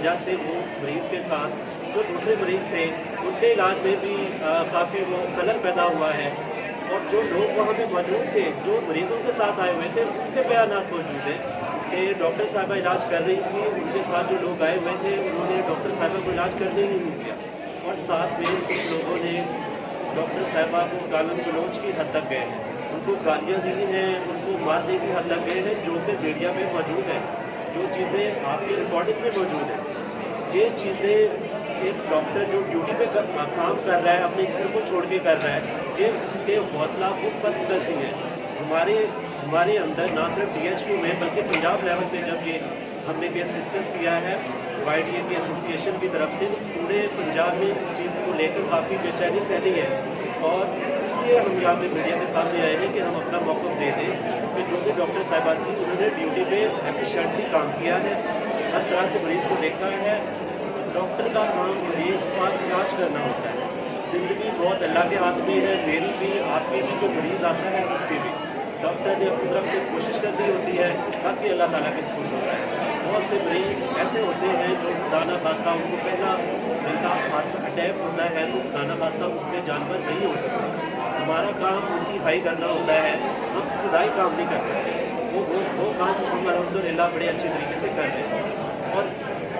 वजह से वो मरीज़ के साथ जो दूसरे मरीज़ थे उनके इलाज में भी काफ़ी वो खलल पैदा हुआ है। और जो लोग वहाँ पे मौजूद थे, जो मरीज़ों के साथ आए हुए थे, उनके बयानात मौजूद हैं कि डॉक्टर साहिबा इलाज कर रही थी, उनके साथ जो लोग आए हुए थे उन्होंने डॉक्टर साहिबा को इलाज करने ही नहीं दिया। और साथ में कुछ लोगों ने डॉक्टर साहिबा को गालन गलौच की हद तक गए हैं, उनको गालियाँ दी हैं, उनको मारने की हद तक गए हैं, जो कि मीडिया में मौजूद है, जो चीज़ें आपकी रिकॉर्डिंग में मौजूद है। ये चीज़ें एक डॉक्टर जो ड्यूटी पे काम कर रहा है, अपने घर को छोड़ के कर रहा है, ये उसके हौसला को पस्त करती है। हमारे अंदर ना सिर्फ DHQ में बल्कि पंजाब लेवल पे जब ये हमने केस डिस्कस किया है YDA की एसोसिएशन की तरफ से, पूरे पंजाब में इस चीज़ को लेकर काफ़ी बेचैनी फैली है। और इसलिए हम यहाँ पे मीडिया के सामने आए हैं कि हम अपना मौक़िफ़ दे दें कि जो भी डॉक्टर साहिबा थी उन्होंने ड्यूटी पे एफिशिएंटली काम किया है, हर तरह से मरीज़ को देखा है। डॉक्टर का काम मरीज़ का इलाज करना होता है। ज़िंदगी बहुत अल्लाह के हाथ में है, मेरी भी, आपकी भी, जो मरीज़ आता है उसकी भी। डॉक्टर ने अपनी तरफ से कोशिश करनी होती है, बाकी अल्लाह ताला के सुपुर्द होता है। बहुत से मरीज़ ऐसे होते हैं जो खुदा खास्ता उनको पहला दिल का हादसा अटैक होता है तो खुदा खास्ता उसमें जानवर नहीं हो सकता। हमारा काम उसी हाई करना होता है, हम खुदाई काम नहीं कर सकते। वो काम हम अल्हम्दुलिल्लाह बड़े अच्छे तरीके से कर रहे हैं। और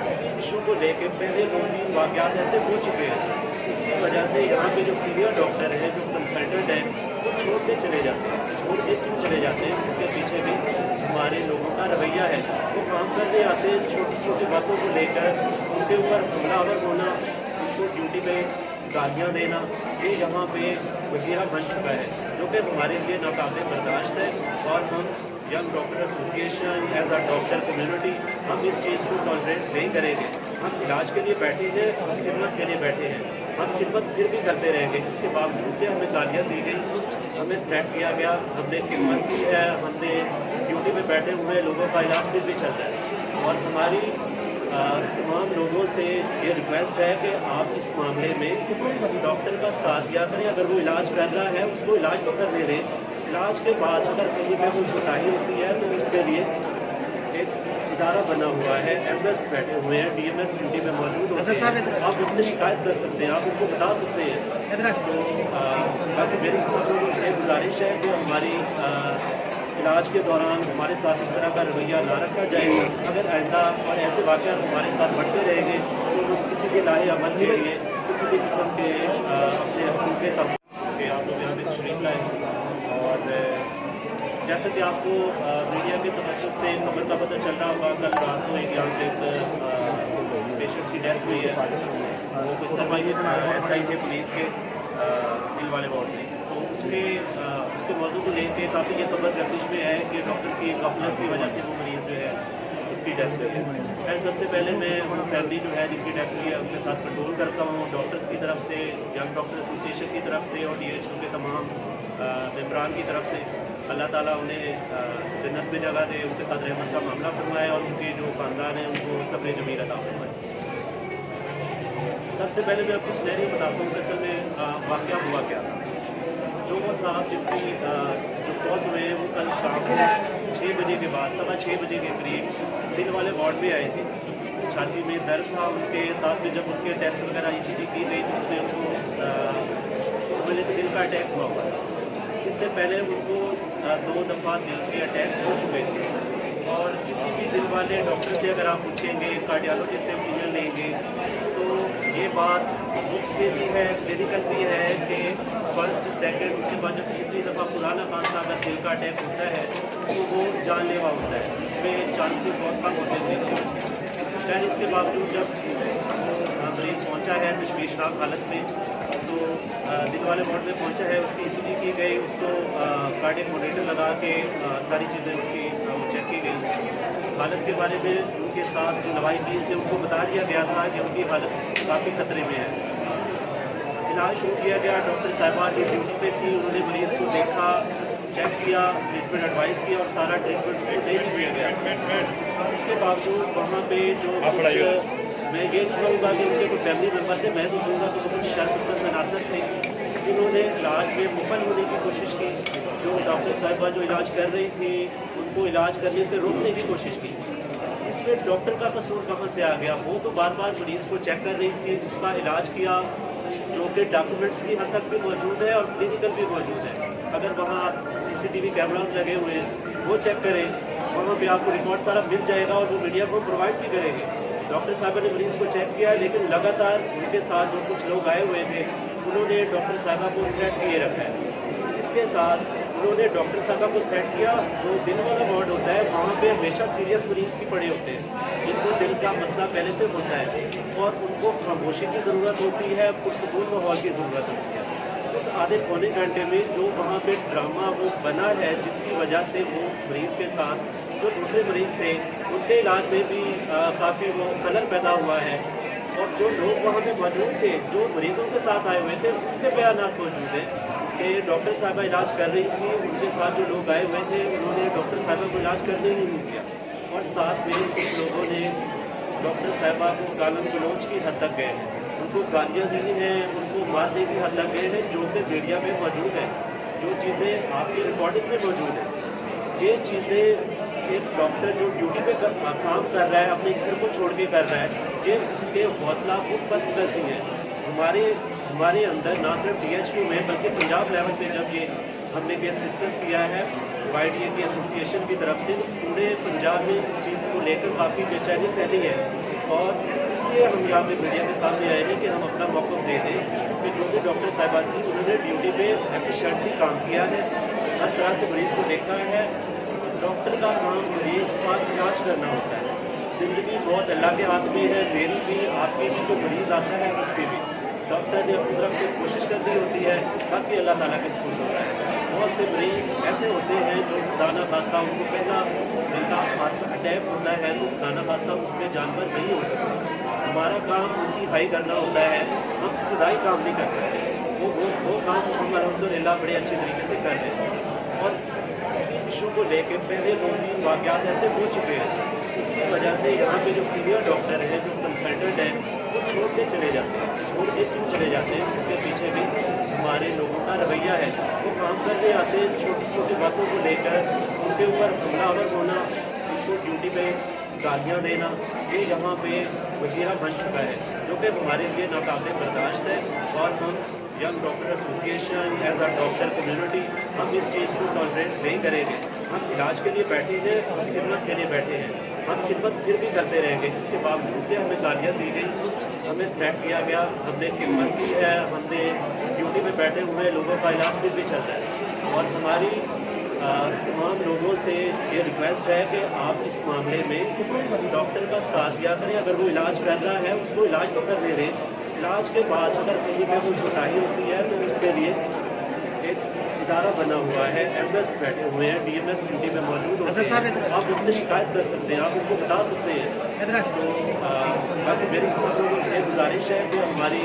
इसी इशू को लेकर पहले 2-3 वाक़यात ऐसे हो चुके हैं, इसकी वजह से यहाँ के जो सीनियर डॉक्टर हैं, जो कंसल्टेंट हैं, वो छोड़ के चले जाते हैं। छोड़ के क्यों चले जाते हैं, उसके पीछे भी हमारे लोगों का रवैया है। वो काम करने आते हैं, छोटी छोटी बातों को लेकर उनके ऊपर हमलावर होना, उनको ड्यूटी पे गालियाँ देना, ये यहाँ पे वजीरा बन चुका है, जो कि हमारे लिए नाकाबिल बर्दाश्त है। और हम young doctor association as a doctor community हम इस चीज़ को टॉलरेट नहीं करेंगे। हम इलाज के लिए बैठे हैं, हम खिदमत के लिए बैठे हैं, हम खिदमत फिर भी करते रहेंगे। इसके बावजूद कि हमें गालियाँ दी गई, हमें थ्रेट किया गया, हमने खिदमत की है, हमने ड्यूटी पे बैठे हुए लोगों का इलाज फिर भी चल रहा है। और हमारी तमाम लोगों से ये रिक्वेस्ट है कि आप इस मामले में डॉक्टर का साथ दिया करें। अगर वो इलाज कर रहा है उसको इलाज तो करने दें, इलाज के बाद अगर कहीं पे कोई कोताही होती है तो उसके लिए एक इदारा बना हुआ है, MS बैठे हुए हैं, DMS ड्यूटी में मौजूद होते हैं, आप उनसे शिकायत कर सकते हैं, आप उनको बता सकते हैं। तो बाकी मेरी सब लोगों से गुजारिश है कि हमारी इलाज के दौरान हमारे साथ इस तरह का रवैया ना रखा जाए। अगर आइंदा और ऐसे वाक़यात हमारे साथ बढ़ते रहेंगे तो हम किसी के लाहे अमल के लिए किसी भी किस्म के अपने हकूक़ के तब के आप लोग यहाँ पे तशरीफ़ लाए। और जैसे कि आपको मीडिया के तवज्जुह से खबर का पता चल रहा होगा, कल रात को एक यहाँ पे पेशेंट्स की डेथ हुई है। वो कोई सर्वाइवर SI थे पुलिस के दिल वाले वार्ड में, तो उसके मौजू को लेकर काफ़ी ये खबर गर्दिश में है कि डॉक्टर की गफलत की वजह से वो मरीज़ जो है उसकी डेथ हुई है। मैं सबसे पहले मैं उन फैमिली जो है जिनकी डेथ हुई है उनके साथ कंट्रोल करता हूँ, डॉक्टर्स की तरफ से, यंग डॉक्टर एसोसिएशन की तरफ से और DHQ के तमाम मेम्बरान की तरफ से। अल्लाह ताला उन्हें जन्नत में जगह दे, उनके साथ रहमत का मामला फरमाए और उनके जो ख़ानदान है उनको सब्र जमील अता फरमाए। सबसे पहले मैं आपको सिनेरियो बताता हूँ कि असल में वाक़या हुआ क्या था। जो वो साहब जिनकी जो फौत हुए वो कल शाम 6 बजे के बाद 6:15 बजे के करीब दिल वाले वार्ड में आए थे। छाती में दर्द था उनके साथ में, जब उनके टेस्ट वगैरह ECG की गई तो उसने उनको बोले तो दिल का अटैक हुआ हुआ था। इससे पहले उनको 2 दफ़ा दिल के अटैक हो चुके थे। और किसी भी दिल वाले डॉक्टर से अगर आप पूछेंगे, कार्डियोलॉजिस्ट से ओपिनियन लेंगे तो ये बात बुक्स में भी है, क्लिनिकल भी है कि फर्स्ट सेकंड उसके बाद जब तीसरी दफ़ा पुराना खांसता अगर दिल का अटैक होता है तो वो जानलेवा होता है, इसमें चांसेस बहुत कम होते हैं। खैर इसके बावजूद जब मरीज़ पहुंचा है तशवीशनाक हालत में, तो दिल वाले वार्ड में पहुंचा है, उसकी ECG की गई, उसको कार्डियक मॉनिटर लगा के सारी चीज़ें उसकी चेक की गई। हालत के बारे में उनके साथ जो लवाहिकीन थे उनको बता दिया गया था कि उनकी हालत काफ़ी खतरे में है। इलाज शुरू किया गया, डॉक्टर साहिबा जो ड्यूटी पे थी उन्होंने मरीज़ को देखा, चेक किया, ट्रीटमेंट एडवाइस किया और सारा ट्रीटमेंट दे भी दिया गया। इसके बावजूद वहाँ पे जो कुछ मैं ये नहीं कहूँगा कि उनके कोई फैमिली मेम्बर थे, मैं तो कहूँगा कि कुछ शर्मपसंद अनासर थे जिन्होंने इलाज में मुकम्मल होने की कोशिश की। जो डॉक्टर साहिबा जो इलाज कर रही थी उनको इलाज करने से रोकने की कोशिश की। इस इसमें डॉक्टर का कसूर कहाँ से आ गया? वो तो बार बार मरीज़ को चेक कर रही थी, उसका इलाज किया, जो कि डॉक्यूमेंट्स की हद तक भी मौजूद है और क्लिनिकल भी मौजूद है। अगर वहाँ CCTV कैमराज लगे हुए हैं, वो चेक करें, वहाँ पे आपको रिकॉर्ड सारा मिल जाएगा और वो मीडिया को प्रोवाइड भी करेंगे। डॉक्टर साहबा ने मरीज़ को चेक किया, लेकिन लगातार उनके साथ जो कुछ लोग आए हुए थे, उन्होंने डॉक्टर साहबा को थ्रेट किए रखा है। इसके साथ उन्होंने डॉक्टर साहबा को थ्रेट किया, जो दिल वाला वार्ड होता है, वहाँ पे हमेशा सीरियस मरीज़ भी पड़े होते हैं, जिनको दिल का मसला पहले से होता है और उनको खामोशी की ज़रूरत होती है, पुरसकून माहौल की ज़रूरत होती है। उस आधे पौने घंटे में जो वहाँ पे ड्रामा वो बना है, जिसकी वजह से वो मरीज़ के साथ जो दूसरे मरीज़ थे, उनके इलाज में भी काफ़ी वो खलल पैदा हुआ है। और जो लोग वहाँ पे मौजूद थे, जो मरीज़ों के साथ आए हुए थे, उनके बयानात मौजूद हैं कि डॉक्टर साहबा इलाज कर रही थी, उनके साथ जो लोग आए हुए थे, उन्होंने डॉक्टर साहबा को इलाज करने ही नहीं दिया। और साथ में कुछ लोगों ने डॉक्टर साहबा को गालन गलौज की हद तक गए हैं, उनको गालियाँ दी हैं, उनको मारने की हद तक गए हैं, जो कि मीडिया में मौजूद है, जो चीज़ें आपकी रिकॉर्डिंग में मौजूद है। ये चीज़ें एक डॉक्टर जो ड्यूटी पे काम कर रहा है, अपने घर को छोड़ के कर रहा है, ये उसके हौसला को पस्त करती है। हमारे अंदर ना सिर्फ DHQ में बल्कि पंजाब लेवल पे जब ये हमने केस डिस्कस किया है YDA की एसोसिएशन की तरफ से, पूरे पंजाब में इस चीज़ को लेकर काफ़ी बेचैनी फैली है। और इसलिए हम यहाँ पे मीडिया के सामने आए हैं कि हम अपना मौक़िफ़ दे दें कि जो भी डॉक्टर साहिबा थी, उन्होंने ड्यूटी पे एफिशिएंटली काम किया है, हर तरह से मरीज़ को देखा है। डॉक्टर का काम मरीज़ का इलाज करना होता है। ज़िंदगी बहुत अल्लाह के हाथ में है, मेरी भी, आपकी भी, जो मरीज़ आता है उसकी भी। डॉक्टर ने अपनी तरफ से कोशिश करनी होती है, बाकी अल्लाह ताला के सुपुर्द होता है। बहुत से मरीज़ ऐसे होते हैं जो खुदा खास्ता उनको पहला दिल का हादसा अटैक होता है, तो खुदा खास्ता उसमें जानवर नहीं हो सकता। हमारा काम इसी हाई करना होता है, हम खुदाई काम नहीं कर सकते। वो काम हम अल्हम्दुलिल्लाह बड़े अच्छे तरीके से कर रहे हैं। और इसी इशू को लेके पहले 2-3 वाक़यात ऐसे हो चुके हैं, इसकी वजह से यहाँ पे जो सीनियर डॉक्टर हैं, जो कंसल्टेंट हैं, वो छोड़ के चले जाते हैं। छोड़ के क्यों चले जाते हैं, इसके पीछे भी हमारे लोगों का रवैया है। वो काम करने आते हैं, छोटी छोटी बातों को लेकर उनके ऊपर हमलावर होना, उनको ड्यूटी पे गालियाँ देना, ये यहाँ पे वजीरा बन चुका है, जो कि हमारे लिए नाकाबिल बर्दाश्त है। और हम young doctor association, as a doctor community, हम इस चीज़ को टॉलरेट नहीं करेंगे। हम इलाज के लिए बैठे हैं, हम खिदमत के लिए बैठे हैं, हम खिदमत फिर भी करते रहेंगे। इसके बावजूद भी हमें गालियाँ दी गई, हमें थ्रेट किया गया, हमने खिदमत की है, हमने ड्यूटी में बैठे हुए लोगों का इलाज फिर भी चल रहा है। और हमारी तमाम लोगों से ये रिक्वेस्ट है कि आप इस मामले में डॉक्टर का साथ दिया करें। अगर वो इलाज कर रहा है, उसको इलाज तो करने दें। इलाज के बाद अगर कहीं पे कोई कोताही होती है तो उसके लिए एक इदारा बना हुआ है, MS बैठे हुए हैं, DMS ड्यूटी में मौजूद होते हैं, आप उनसे शिकायत कर सकते हैं, आप उनको बता सकते हैं। तो बाकी मेरी सब लोगों से गुजारिश है कि हमारी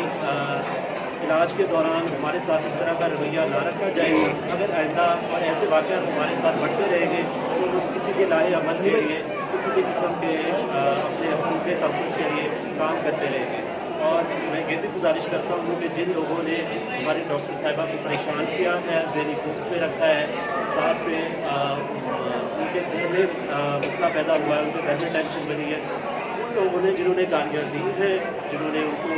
इलाज के दौरान हमारे साथ इस तरह का रवैया ना रखा जाए। अगर आइंदा और ऐसे वाक़यात हमारे साथ बढ़ते रहेंगे तो हम किसी के लाए अमल के लिए, किसी भी किस्म के अपने हकूक़ के तहफ़्फ़ुज़ के लिए काम करते रहेंगे। और मैं ये भी गुजारिश करता हूँ कि जिन लोगों ने हमारी डॉक्टर साहिबा को परेशान किया है, ज़हनी कोफ्त में रखा है, साथ में उनके घर में मसला पैदा हुआ है, उनके घर में टेंशन बनी है, उन लोगों ने जिन्होंने गालियाँ दी हैं, जिन्होंने उनको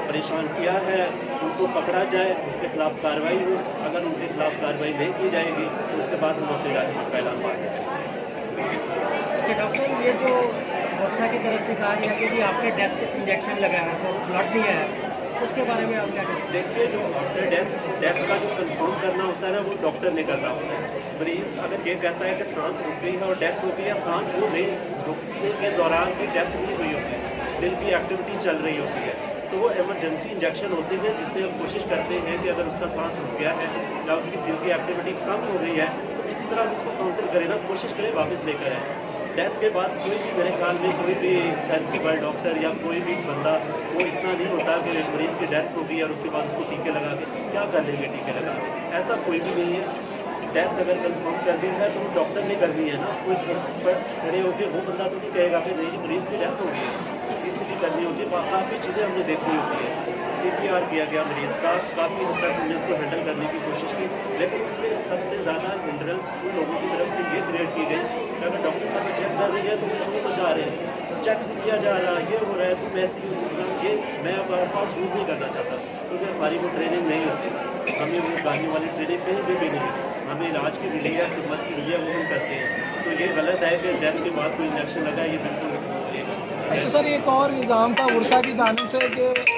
परेशान किया है, उनको पकड़ा जाए, उनके खिलाफ कार्रवाई हो। अगर उनके खिलाफ कार्रवाई नहीं की जाएगी तो उसके बाद हम अपने इलाके में पहला मारेंगे। अच्छा डॉक्टर साहब, ये जो वर्षा की तरफ से कहा गया कि भी आफ्टर डेथ इंजेक्शन लगा है तो ब्लड नहीं है, उसके बारे में आप क्या कहते हैं? देखिए, जो आफ्टर डेथ का जो कंफर्म करना होता है ना, वो डॉक्टर ने करना होता है। मरीज़ अगर ये कहता है कि सांस रुक गई है और डेथ हो गई है, सांस वो नहीं रुकने के दौरान भी डेथ नहीं हुई होती है, दिल की एक्टिविटी चल रही होती है, तो वो एमरजेंसी इंजेक्शन होते हैं, जिससे हम कोशिश करते हैं कि अगर उसका सांस रुक गया है या उसकी दिल की एक्टिविटी कम हो गई है तो इसी तरह हम उसको काउंटर करें ना, कोशिश करें वापस लेकर आए। डेथ के बाद कोई भी, मेरे ख्याल में कोई भी सेंसिबल डॉक्टर या कोई भी बंदा वो इतना नहीं होता कि मरीज़ की डेथ होगी और उसके बाद उसको टीके लगा के क्या कर लेंगे, टीके लगा के, ऐसा कोई भी नहीं है। डेथ अगर कंफर्म करनी है तो वो डॉक्टर ने करनी है ना, कोई खड़े होकर वो बंदा तो नहीं कहेगा कि नहीं मरीज़ की डेथ होगी, इसलिए करनी होती है। काफ़ी चीज़ें हमने देखनी होती है। CPR किया गया मरीज़ का, काफ़ी हद तक हमने उसको हैंडल करने की कोशिश की, लेकिन उसमें सबसे ज़्यादा हिंड्रेंस उन लोगों की तरफ से ये क्रिएट की गई कि अगर डॉक्टर साहब चेक कर रही है तो वो शोर मचा रहे हैं, चेक नहीं किया जा रहा, ये हो रहा है, तो ऐसी ये मैं अब आसपास यूज़ नहीं करना चाहता, क्योंकि हमारी वो ट्रेनिंग नहीं होती, हमें वो गाने वाली ट्रेनिंग कहीं भी नहीं है, हमें इलाज के लिए या खिदमत के लिए वो हम करते हैं। तो ये गलत है कि डेथ के बाद कोई इंजेक्शन लगा, ये बिल्कुल अच्छा सर, एक और इल्ज़ाम था उर्सा की जानिब से कि